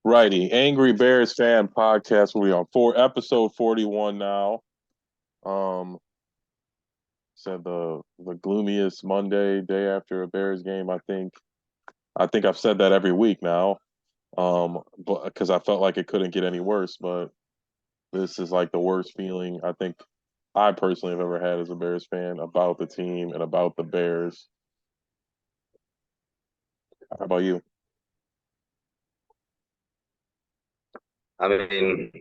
Righty, Angry Bears fan podcast. We on episode 41 now. Um, said the gloomiest Monday, day after a Bears game. I think I've said that every week now. But because I felt like it couldn't get any worse, but this is like the worst feeling I think I personally have ever had as a Bears fan about the team and about the Bears. How about you? I mean,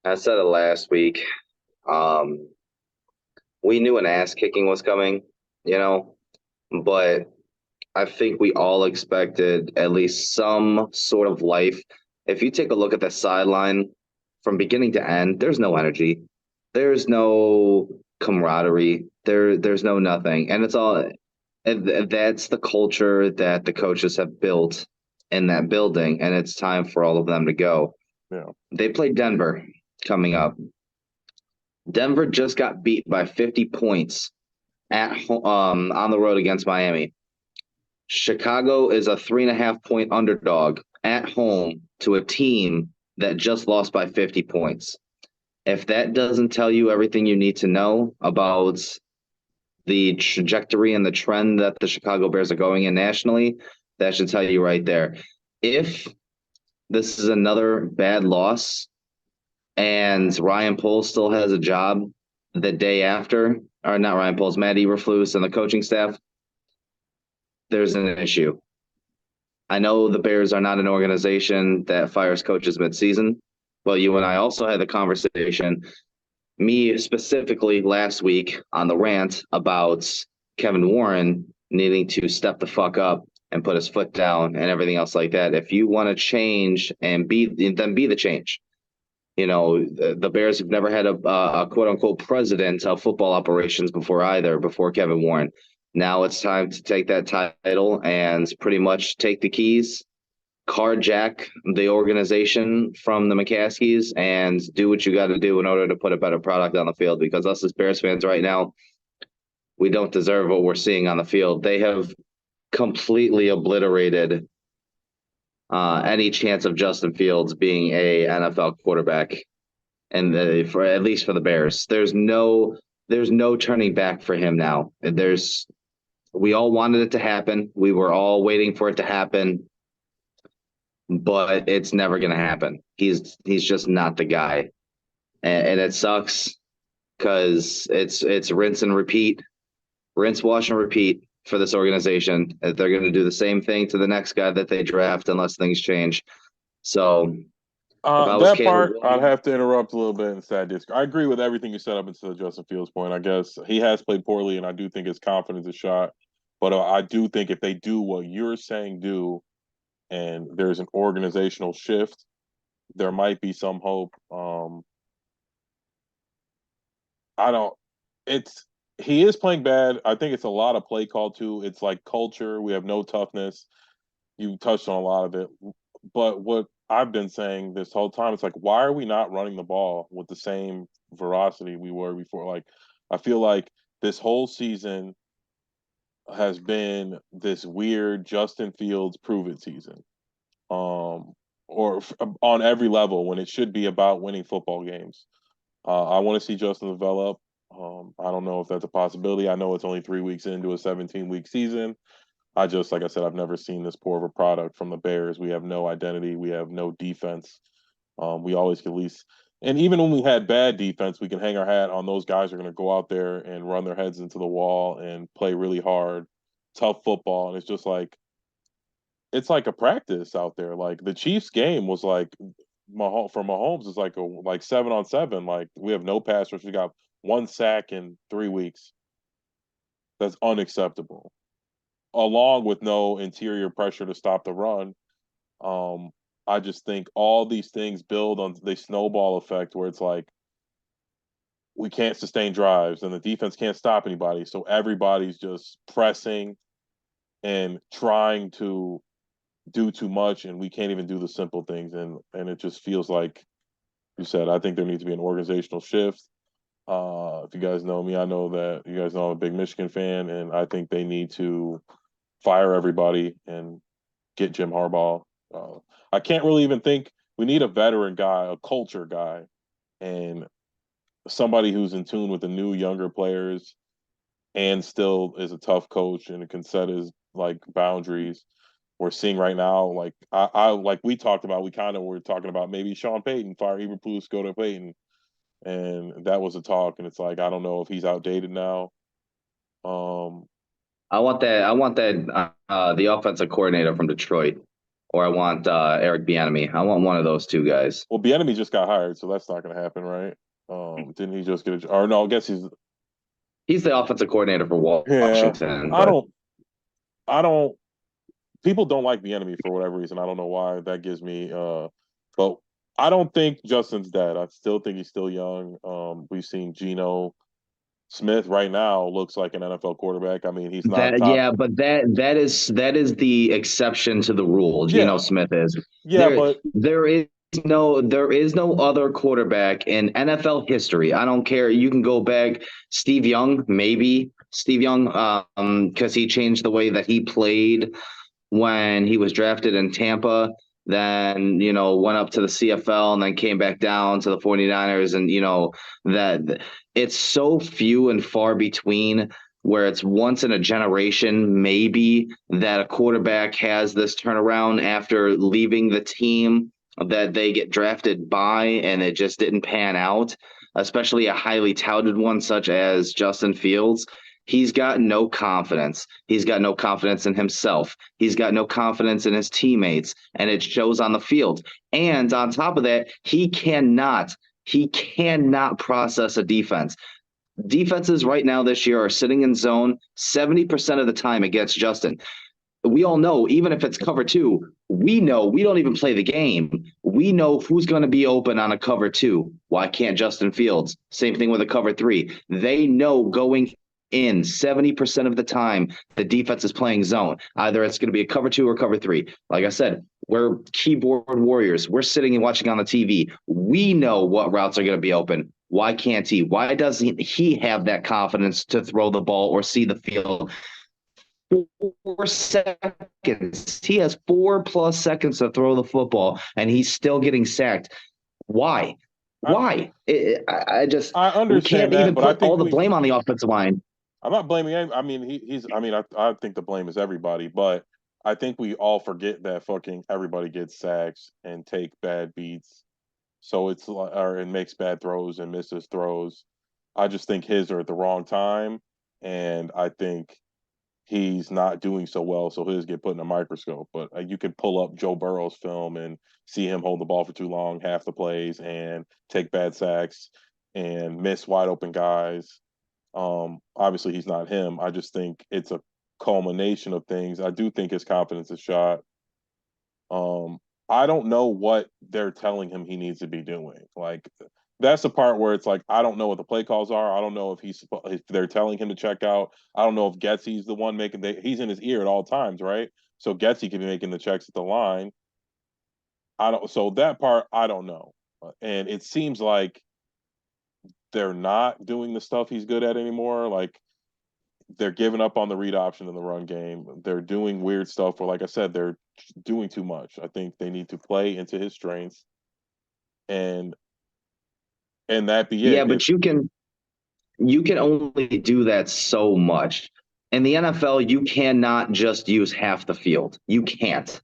I said it last week. Um, we knew an ass kicking was coming, you know, but I think we all expected at least some sort of life. If you take a look at the sideline from beginning to end, there's no energy, there's no camaraderie, there's no nothing, and it's all. And that's the culture that the coaches have built in that building, and it's time for all of them to go. Yeah. They play Denver coming up. Denver just got beat by 50 points on the road against Miami. Chicago is a 3.5 point underdog at home to a team that just lost by 50 points. If that doesn't tell you everything you need to know about the trajectory and the trend that the Chicago Bears are going in nationally, that should tell you right there. If this is another bad loss and Ryan Poles still has a job the day after, or not Ryan Poles, Matt Eberflus and the coaching staff, there's an issue. I know the Bears are not an organization that fires coaches midseason, but you and I also had the conversation, me specifically last week on the rant about Kevin Warren needing to step the fuck up and put his foot down and everything else like that. If you want to change and be the change. You know, the Bears have never had a quote unquote president of football operations before either, before Kevin Warren. Now it's time to take that title and pretty much take the keys, carjack the organization from the McCaskies, and do what you got to do in order to put a better product on the field. Because us as Bears fans right now, we don't deserve what we're seeing on the field. They have completely obliterated any chance of Justin Fields being a NFL quarterback, and for at least for the Bears, there's no turning back for him now. We all wanted it to happen. We were all waiting for it to happen, but it's never going to happen. He's just not the guy, and it sucks because it's rinse and repeat, rinse, wash, and repeat for this organization. They're going to do the same thing to the next guy that they draft unless things change. So if I was That Caleb part I'd Williams, have to interrupt a little bit and say I agree with everything you said up until the Justin Fields point. I guess he has played poorly, and I do think his confidence is shot. But I do think if they do what you're saying do, and there's an organizational shift, there might be some hope. I don't. It's he is playing bad. I think it's a lot of play call too. It's like culture. We have no toughness. You touched on a lot of it. But what I've been saying this whole time, it's like, why are we not running the ball with the same veracity we were before? Like, I feel like this whole season has been this weird Justin Fields prove it season. Um, or on every level when it should be about winning football games. I want to see Justin develop. I don't know if that's a possibility. I know it's only 3 weeks into a 17-week season. Like I said, I've never seen this poor of a product from the Bears. We have no identity. We have no defense. We always can at least, and even when we had bad defense, we can hang our hat on those guys who are going to go out there and run their heads into the wall and play really hard, tough football. And it's like a practice out there. Like the Chiefs game was like for Mahomes is like 7-on-7. Like we have no pass rush. We got one sack in 3 weeks. That's unacceptable. Along with no interior pressure to stop the run. Um, I just think all these things build on the snowball effect where it's like we can't sustain drives and the defense can't stop anybody. So everybody's just pressing and trying to do too much and we can't even do the simple things and it just feels like you said, I think there needs to be an organizational shift. If you guys know me, I know that you guys know I'm a big Michigan fan, and I think they need to fire everybody and get Jim Harbaugh. I can't really even think We need a veteran guy, a culture guy, and somebody who's in tune with the new younger players and still is a tough coach and can set his like boundaries. We're seeing right now, like I like we talked about, we kind of were talking about maybe Sean Payton, fire Eberflus, go to Payton, and that was a talk, and it's like I don't know if he's outdated now. Um, I want that. I want that. The offensive coordinator from Detroit, or I want Eric Bieniemy. I want one of those two guys. well, Bieniemy just got hired, so that's not going to happen, right? Didn't he just get a? Or no, I guess he's. He's the offensive coordinator for Yeah, Washington, I but don't. I don't. People don't like Bieniemy for whatever reason. I don't know why. That gives me. But I don't think Justin's dead. I still think he's still young. We've seen Geno Smith right now looks like an NFL quarterback. I mean, he's not that top. yeah, but that is the exception to the rule. Geno Yeah, Smith is yeah, there. but There is no other quarterback in NFL history. I don't care. You can go back. Steve Young, maybe Steve Young, because he changed the way that he played when he was drafted in Tampa, then, went up to the CFL and then came back down to the 49ers. And, that it's so few and far between where it's once in a generation, maybe that a quarterback has this turnaround after leaving the team that they get drafted by and it just didn't pan out, especially a highly touted one such as Justin Fields. He's got no confidence. He's got no confidence in himself. He's got no confidence in his teammates, and it shows on the field. And on top of that, he cannot process a defense. Defenses right now this year are sitting in zone 70% of the time against Justin. We all know, even if it's cover two, we know we don't even play the game. We know who's going to be open on a cover two. Why can't Justin Fields? Same thing with a cover three. They know going in 70% of the time the defense is playing zone. Either it's going to be a cover two or cover three. Like I said, we're keyboard warriors. We're sitting and watching on the TV. We know what routes are going to be open. Why can't he? Why doesn't he have that confidence to throw the ball or see the field? 4 seconds. He has 4+ seconds to throw the football, and he's still getting sacked. Why? I Why? I just I we understand can't that, even but I put all think the we. blame on the offensive line. I'm not blaming him. I mean, he's. I mean, I think the blame is everybody, but I think we all forget that fucking everybody gets sacks and take bad beats. So it's or and makes bad throws and misses throws. I just think his are at the wrong time, and I think he's not doing so well, so his get put in a microscope. But you can pull up Joe Burrow's film and see him hold the ball for too long, half the plays, and take bad sacks and miss wide open guys. Obviously, he's not him. I just think it's a culmination of things. I do think his confidence is shot. Um, I don't know what they're telling him he needs to be doing. Like that's the part where it's like I don't know what the play calls are. I don't know if they're telling him to check out. I don't know if Getsy's the one making. He's in his ear at all times, right? So Getsy can be making the checks at the line. I don't. So that part I don't know, and it seems like they're not doing the stuff he's good at anymore. Like they're giving up on the read option in the run game. They're doing weird stuff where, like I said, they're doing too much. I think they need to play into his strengths and that be Yeah, it. but you can only do that so much. In the NFL, you cannot just use half the field. You can't.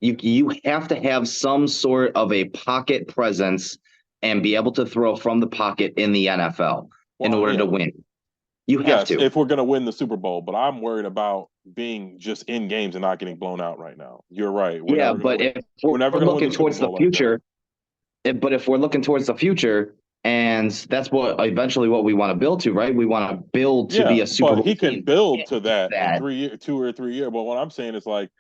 You have to have some sort of a pocket presence and be able to throw from the pocket in the NFL in Well, order to yeah, win. You have yes, to. if we're gonna win the Super Bowl, but I'm worried about being just in games and not getting blown out right now. You're right. Yeah, but if We're we're never gonna win the looking Super towards the Bowl like that. future, but if we're looking towards the future, and that's what eventually what we want to build to, right? We want to build to Yeah, be a Super but Bowl he can team. build Can't to do that in that. 3 years, 2 or 3 years. But what I'm saying is like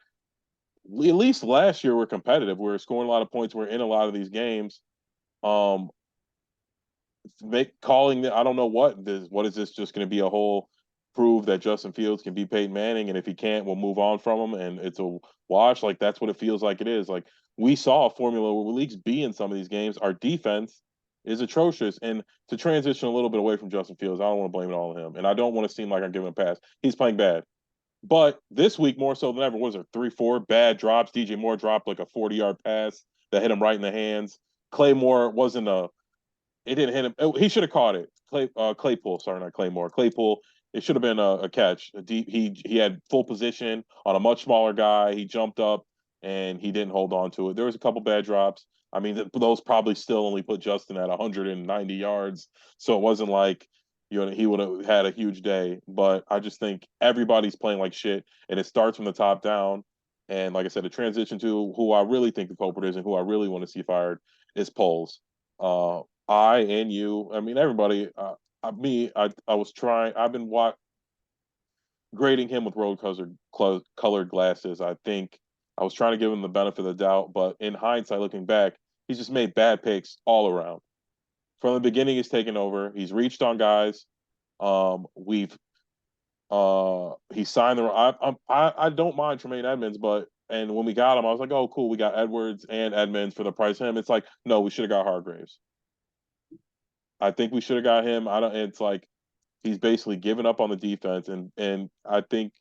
at least last year we're competitive. We're scoring a lot of points. We're in a lot of these games. Um, make calling the I don't know what is this just going to be a whole prove that Justin Fields can be Peyton Manning, and if he can't, we'll move on from him, and it's a wash. Like that's what it feels like it is. Like we saw Formula Leagues B in some of these games. Our defense is atrocious, and to transition a little bit away from Justin Fields, I don't want to blame it all on him, and I don't want to seem like I'm giving him a pass. He's playing bad. But this week, more so than ever, was there 3, 4 bad drops? DJ Moore dropped like a 40-yard pass that hit him right in the hands. Claymore wasn't a it didn't hit him. He should have caught it. Claypool, sorry, not Claymore. Claypool. It should have been a catch. He had full position on a much smaller guy. He jumped up and he didn't hold on to it. There was a couple bad drops. I mean, those probably still only put Justin at 190 yards, so it wasn't like he would have had a huge day. But I just think everybody's playing like shit, and it starts from the top down. And like I said, the transition to who I really think the culprit is and who I really want to see fired is Poles. Uh, I and you, I mean everybody. I was trying. I've been grading him with colored glasses. I think I was trying to give him the benefit of the doubt, but in hindsight, looking back, he's just made bad picks all around. From the beginning, he's taken over. He's reached on guys. We've he signed the. I don't mind Tremaine Edmonds, but and when we got him, I was like, oh cool, we got Edwards and Edmonds for the price of him. It's like no, we should have got Hargraves. I think we should have got him. I don't. It's like he's basically given up on the defense, and I think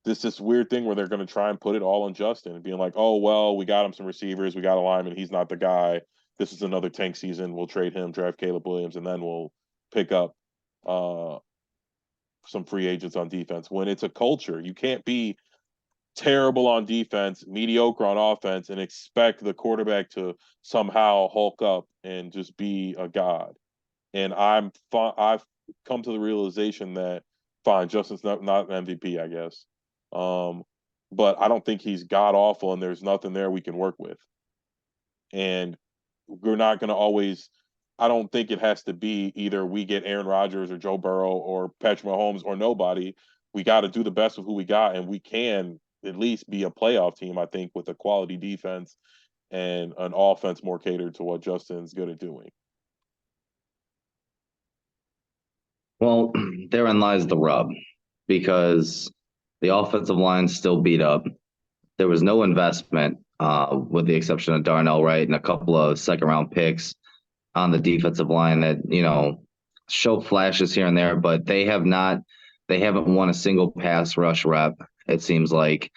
this weird thing where they're going to try and put it all on Justin and being like, oh well, we got him some receivers, we got a lineman, he's not the guy. This is another tank season. We'll trade him, draft Caleb Williams, and then we'll pick up uh, some free agents on defense. When it's a culture, you can't be terrible on defense, mediocre on offense, and expect the quarterback to somehow hulk up and just be a god. And I've come to the realization that fine, Justin's not an MVP, I guess. Um, but I don't think he's god awful, and there's nothing there we can work with. And we're not going to always. I don't think it has to be either we get Aaron Rodgers or Joe Burrow or Patrick Mahomes or nobody. We got to do the best with who we got, and we can at least be a playoff team. I think with a quality defense and an offense more catered to what Justin's good at doing. Well, therein lies the rub because the offensive line's still beat up. There was no investment, with the exception of Darnell Wright and a couple of second round picks on the defensive line that, show flashes here and there, but they haven't won a single pass rush rep, it seems like.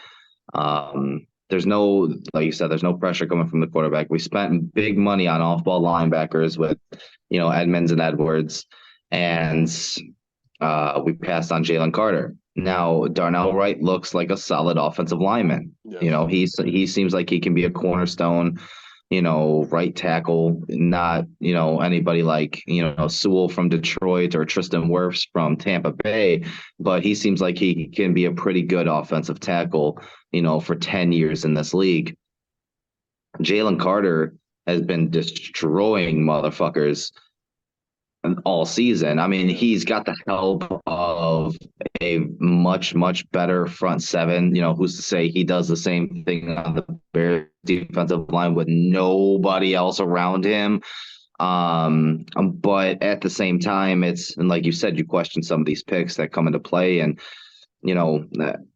There's no, like you said, there's no pressure coming from the quarterback. We spent big money on off ball linebackers with, Edmonds and Edwards, and we passed on Jalen Carter. Now, Darnell Wright looks like a solid offensive lineman. Yes. He seems like he can be a cornerstone, right tackle, not, anybody like, Sewell from Detroit or Tristan Wirfs from Tampa Bay, but he seems like he can be a pretty good offensive tackle, for 10 years in this league. Jalen Carter has been destroying motherfuckers all season. I mean, he's got the help of a much, much better front seven. Who's to say he does the same thing on the Bears defensive line with nobody else around him? But at the same time, and like you said, you question some of these picks that come into play. And,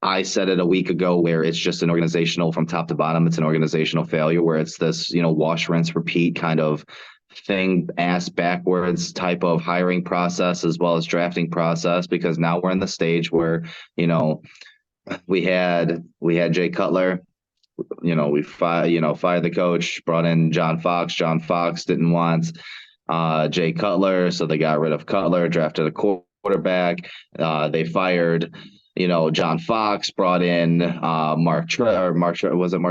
I said it a week ago where it's just an organizational from top to bottom. It's an organizational failure where it's this, wash, rinse, repeat kind of thing, ass backwards type of hiring process as well as drafting process, because now we're in the stage where, we had Jay Cutler, fired the coach, brought in John Fox. John Fox didn't want Jay Cutler, so they got rid of Cutler, drafted a quarterback. They fired John Fox, brought in was it Mark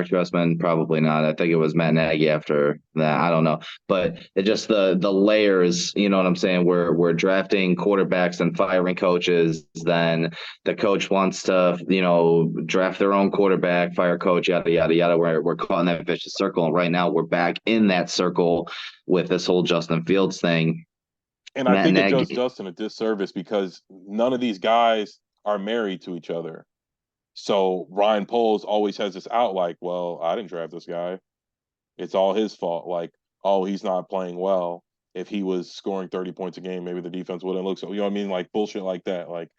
Trestman? Probably not. I think it was Matt Nagy after that. I don't know. But it just the layers, you know what I'm saying? We're drafting quarterbacks and firing coaches. Then the coach wants to, draft their own quarterback, fire coach, yada yada yada. We're caught in that vicious circle. And right now we're back in that circle with this whole Justin Fields thing. And I think it does Justin a disservice because none of these guys are married to each other. So Ryan Poles always has this out like, well, I didn't draft this guy. It's all his fault. Like, oh, he's not playing well. If he was scoring 30 points a game, maybe the defense wouldn't look so. You know what I mean? Like bullshit like that. Like,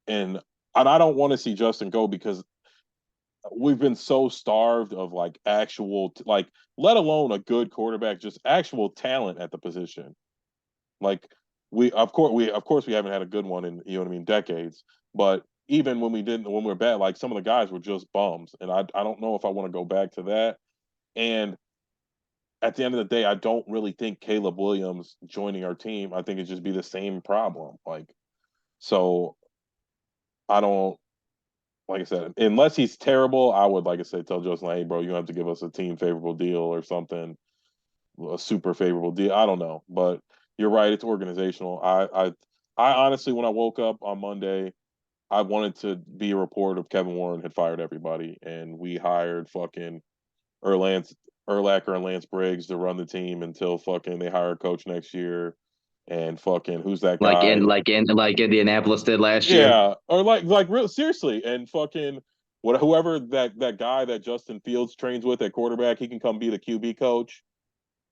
and I don't want to see Justin go because we've been so starved of like actual like, let alone a good quarterback, just actual talent at the position. Like we haven't had a good one in decades. But even when when we're bad, like some of the guys were just bums, and I don't know if I want to go back to that. And at the end of the day, I don't really think Caleb Williams joining our team. I think it'd just be the same problem. Like, so I don't. Like I said, unless he's terrible, I would, like I said, tell Justin, hey, bro, you have to give us a team favorable deal or something, a super favorable deal. I don't know, but you're right. It's organizational. I honestly, when I woke up on Monday, I wanted to be a report of Kevin Warren had fired everybody, and we hired fucking Erlance, Erlacher and Lance Briggs to run the team until fucking they hire a coach next year, and fucking who's that guy? Like Indianapolis did last year. Yeah, or like real seriously, and fucking whoever that guy that Justin Fields trains with at quarterback, he can come be the QB coach,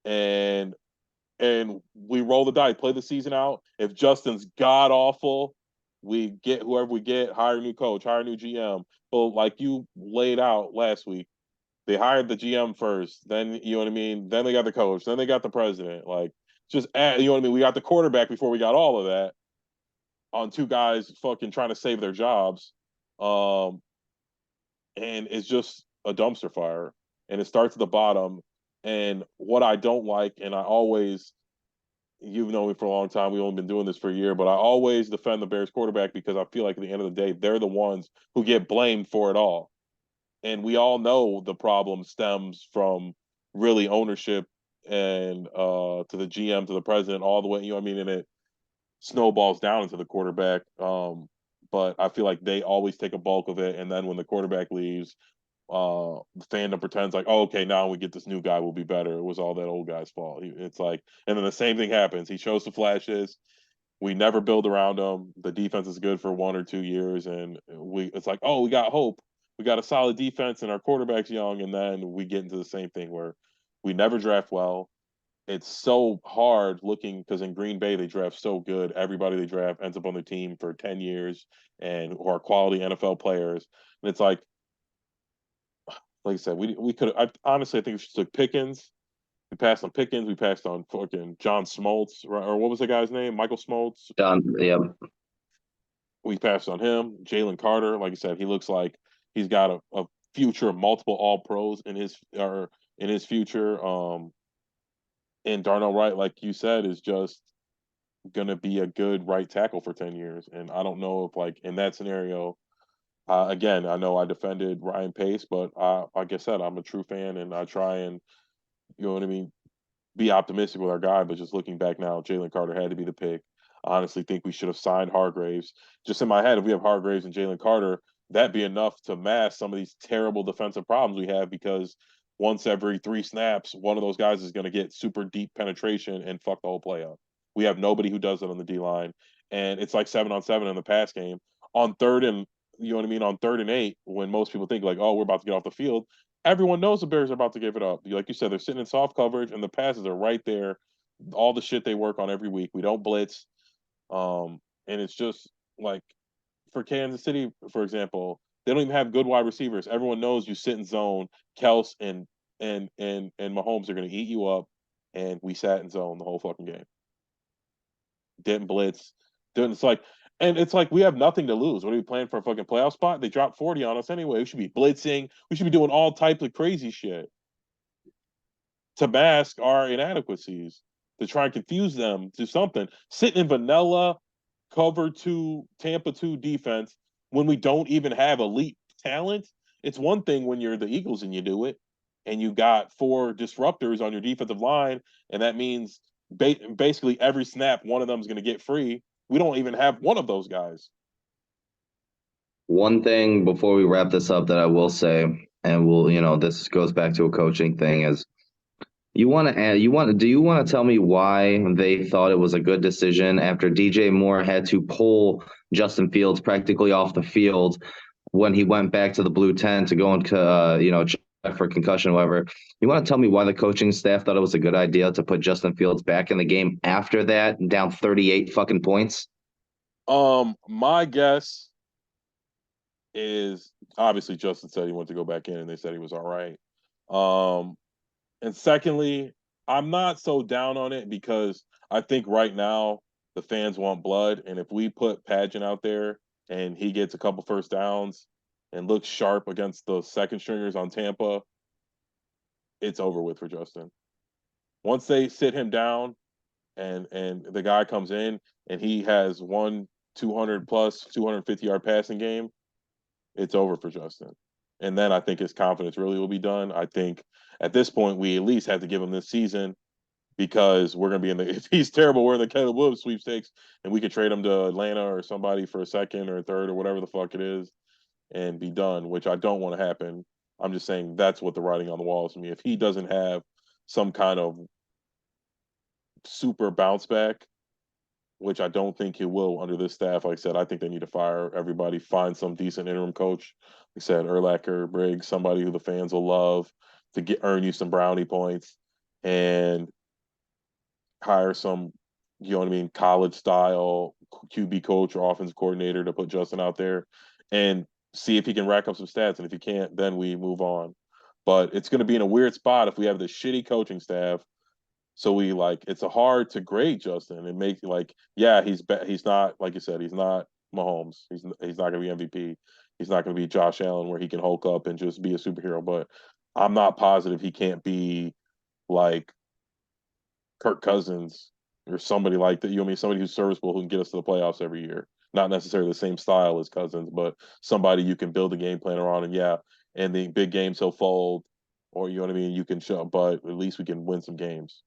and we roll the dice, play the season out. If Justin's god awful, we get whoever we get, hire a new coach, hire a new GM. Well, like you laid out last week, they hired the GM first, then you know what I mean. Then they got the coach, then they got the president. Like just you know what I mean. We got the quarterback before we got all of that on two guys fucking trying to save their jobs. Um, and it's just a dumpster fire. And it starts at the bottom. And what I don't like, and I always, you've known me for a long time, we've only been doing this for a year, but I always defend the Bears quarterback because I feel like at the end of the day, they're the ones who get blamed for it all. And we all know the problem stems from really ownership and to the GM, to the president, all the way, you know what I mean? And it snowballs down into the quarterback. But I feel like they always take a bulk of it, and then when the quarterback leaves, the fandom pretends like, oh, okay, now we get this new guy, will be better. It was all that old guy's fault. It's like, and then the same thing happens. He shows the flashes. We never build around him. The defense is good for 1 or 2 years, and it's like, oh, we got hope. We got a solid defense, and our quarterback's young, and then we get into the same thing where we never draft well. It's so hard looking because in Green Bay they draft so good. Everybody they draft ends up on the team for 10 years and who are quality NFL players. And it's like I said, we could. I honestly, I think we should took Pickens. We passed on Pickens. We passed on fucking John Smoltz, right? Or what was the guy's name? Michael Smoltz. Done. Yep. We passed on him. Jalen Carter, like I said, he looks like he's got a future of multiple All Pros in his future. And Darnell Wright, like you said, is just going to be a good right tackle for 10 years. And I don't know if, like, in that scenario, again, I know I defended Ryan Pace, but like I said, I'm a true fan and I try and, you know what I mean, be optimistic with our guy. But just looking back now, Jalen Carter had to be the pick. I honestly think we should have signed Hargraves. Just in my head, if we have Hargraves and Jalen Carter, that'd be enough to mask some of these terrible defensive problems we have because once every 3 snaps, one of those guys is going to get super deep penetration and fuck the whole play up. We have nobody who does it on the D line. And it's like 7-on-7 in the pass game. On third and, you know what I mean, on 3rd and 8, when most people think like, oh, we're about to get off the field, everyone knows the Bears are about to give it up. Like you said, they're sitting in soft coverage and the passes are right there. All the shit they work on every week. We don't blitz. And it's just like for Kansas City, for example, they don't even have good wide receivers. Everyone knows you sit in zone. Kels and Mahomes are going to eat you up, and we sat in zone the whole fucking game. Didn't blitz. Didn't. It's like, and it's like we have nothing to lose. What are we playing for a fucking playoff spot? They dropped 40 on us anyway. We should be blitzing. We should be doing all types of crazy shit to mask our inadequacies, to try and confuse them to something. Sitting in vanilla cover two Tampa 2 defense when we don't even have elite talent. It's one thing when you're the Eagles and you do it and you got 4 disruptors on your defensive line, and that means basically every snap one of them is going to get free. We don't even have one of those guys. One thing before we wrap this up that I will say, and this goes back to a coaching thing, is do you want to tell me why they thought it was a good decision after DJ Moore had to pull Justin Fields practically off the field when he went back to the blue tent to go and check for concussion or whatever? You want to tell me why the coaching staff thought it was a good idea to put Justin Fields back in the game after that, down 38 fucking points? My guess is obviously Justin said he wanted to go back in, and they said he was all right. And secondly, I'm not so down on it because I think right now the fans want blood, and if we put Pageant out there and he gets a couple first downs and looks sharp against the second stringers on Tampa, it's over with for Justin. Once they sit him down and the guy comes in and he has one 200 plus 250-yard passing game, it's over for Justin. And then I think his confidence really will be done. I think at this point we at least have to give him this season because we're going to be in the if he's terrible, we're in the Caleb Williams sweepstakes and we could trade him to Atlanta or somebody for a second or a third or whatever the fuck it is and be done, which I don't want to happen. I'm just saying that's what the writing on the wall is to me. If he doesn't have some kind of super bounce back, which I don't think he will under this staff. Like I said, I think they need to fire everybody, find some decent interim coach. Like I said, Urlacher, Briggs, somebody who the fans will love to earn you some brownie points, and hire some, you know what I mean, college style QB coach or offensive coordinator to put Justin out there and see if he can rack up some stats. And if he can't, then we move on. But it's going to be in a weird spot if we have this shitty coaching staff. So we like it's a hard to grade Justin and make like yeah he's not like you said he's not Mahomes, he's not going to be MVP, he's not going to be Josh Allen where he can hulk up and just be a superhero, but I'm not positive he can't be like Kirk Cousins or somebody like that. You know what I mean? Somebody who's serviceable who can get us to the playoffs every year. Not necessarily the same style as Cousins, but somebody you can build a game plan around. And yeah, and the big games he'll fold, or you know what I mean. You can show, but at least we can win some games.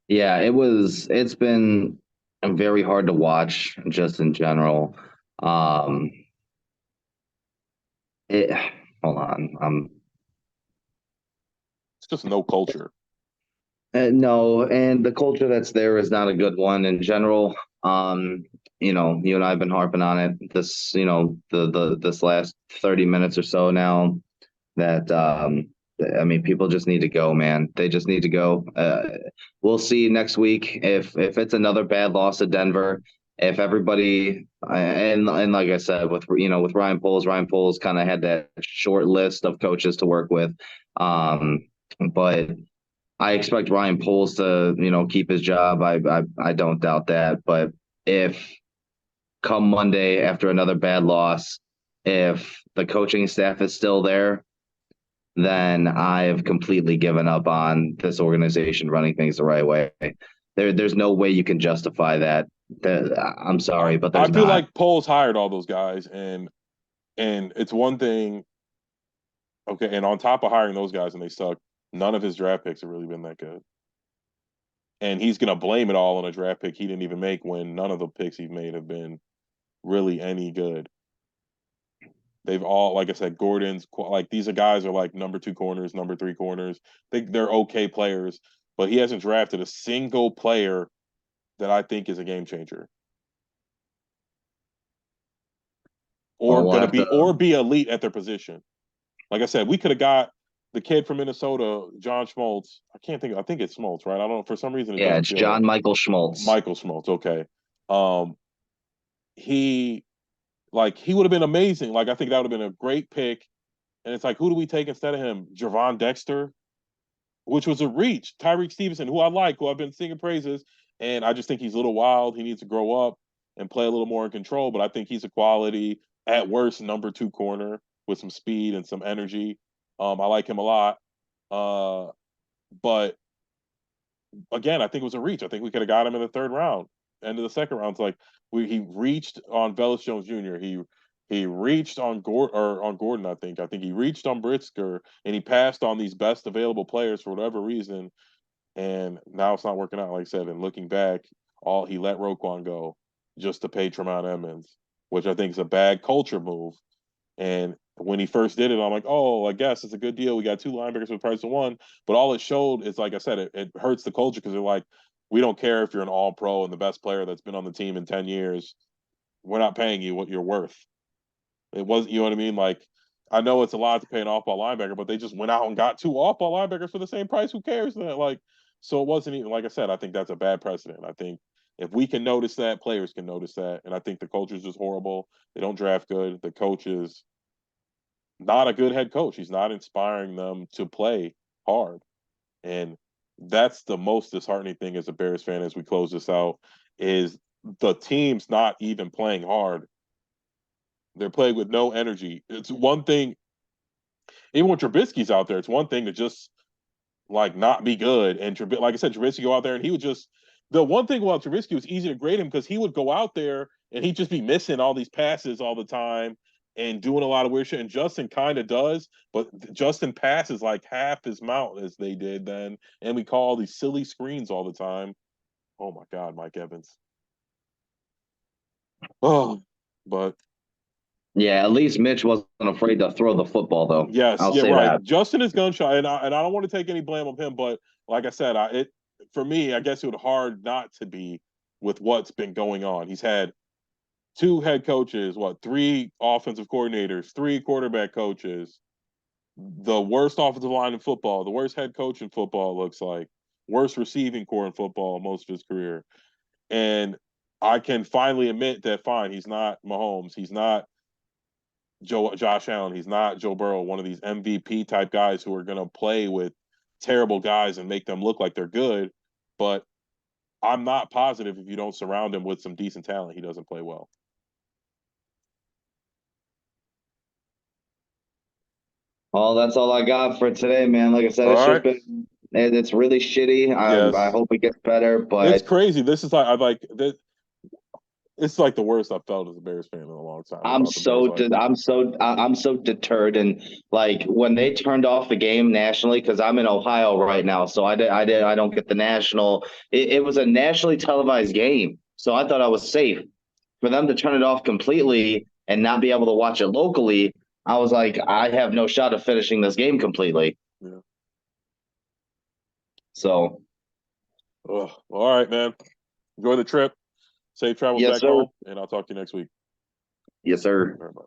Yeah, it's been very hard to watch just in general. Um, it hold on. It's just no culture. No, and the culture that's there is not a good one in general. You and I have been harping on it the this last 30 minutes or so now that I mean people just need to go, man. They just need to go. We'll see next week if it's another bad loss to Denver. If everybody and like I said with Ryan Poles kind of had that short list of coaches to work with. But I expect Ryan Poles to, keep his job. I don't doubt that. But if come Monday after another bad loss, if the coaching staff is still there, then I have completely given up on this organization running things the right way. There's no way you can justify that. I'm sorry, but I there's feel not. like Poles hired all those guys, and it's one thing. Okay, and on top of hiring those guys and they suck, none of his draft picks have really been that good. And he's gonna blame it all on a draft pick he didn't even make when none of the picks he made have been really any good. They've all, like I said, Gordon's like these are guys are like number 2 corners, number 3 corners. They're okay players, but he hasn't drafted a single player that I think is a game changer or Well, we'll gonna have be to. or be elite at their position. Like I said, we could have got the kid from Minnesota, John Schmaltz. I can't think. I think it's Schmaltz, right? I don't know. For some reason, it Yeah, doesn't it's feel right. John Michael Schmaltz. Michael Schmaltz. Okay. Um, he he would have been amazing. Like I think that would have been a great pick. And it's like, who do we take instead of him? Javon Dexter, which was a reach. Tyreek Stevenson, who I like, who I've been singing praises, and I just think he's a little wild. He needs to grow up and play a little more in control. But I think he's a quality, at worst, number 2 corner with some speed and some energy. I like him a lot. But again, I think it was a reach. I think we could have got him in the 3rd round. End of the 2nd round. It's like he reached on Velus Jones Jr. He reached on Gordon. I think he reached on Brisker, and he passed on these best available players for whatever reason. And now it's not working out. Like I said, and looking back, all he let Roquan go just to pay Tremont Edmonds, which I think is a bad culture move. And when he first did it, I'm like, oh, I guess it's a good deal. We got 2 linebackers for the price of 1. But all it showed is, like I said, it hurts the culture because they're like, we don't care if you're an all pro and the best player that's been on the team in 10 years. We're not paying you what you're worth. It was, you know what I mean? Like, I know it's a lot to pay an off ball linebacker, but they just went out and got 2 off ball linebackers for the same price. Who cares? Then? Like, so it wasn't even, like I said, I think that's a bad precedent. I think if we can notice that, players can notice that. And I think the culture is just horrible. They don't draft good. The coach is not a good head coach. He's not inspiring them to play hard. And that's the most disheartening thing as a Bears fan as we close this out is the team's not even playing hard. They're playing with no energy. It's one thing, even when Trubisky's out there, it's one thing to just like not be good. And like I said, Trubisky go out there and he would just the one thing about Trubisky was easy to grade him because he would go out there and he'd just be missing all these passes all the time and doing a lot of weird shit. And Justin kind of does, but Justin passes like half his amount as they did then, and we call all these silly screens all the time. Oh my God, Mike Evans. Oh, but Yeah, at least Mitch wasn't afraid to throw the football, though. yes, I'll yeah, say right. that. Justin is gun shy, and I don't want to take any blame on him, but like I said, it for me, I guess it would hard not to be with what's been going on. He's had two head coaches, what, three offensive coordinators, three quarterback coaches, the worst offensive line in football, the worst head coach in football looks like, worst receiving core in football most of his career, and I can finally admit that fine, he's not Mahomes, he's not Josh Allen. He's not Joe Burrow, one of these MVP type guys who are going to play with terrible guys and make them look like they're good. But I'm not positive if you don't surround him with some decent talent, he doesn't play well. Well, that's all I got for today, man. Like I said, All it's just right. been it's really shitty. I Yes. hope it gets better, It's but crazy. This is like I like this. It's like the worst I've felt as a Bears fan in a long time about the Bears life. I'm so deterred. And like when they turned off the game nationally, because I'm in Ohio right now, so I don't get the national. It was a nationally televised game, so I thought I was safe. For them to turn it off completely and not be able to watch it locally, I was like, I have no shot of finishing this game completely. Yeah. So Ugh. All right, man. Enjoy the trip. Safe travels yes, back sir. home, and I'll talk to you next week. Yes, sir. All right, bye.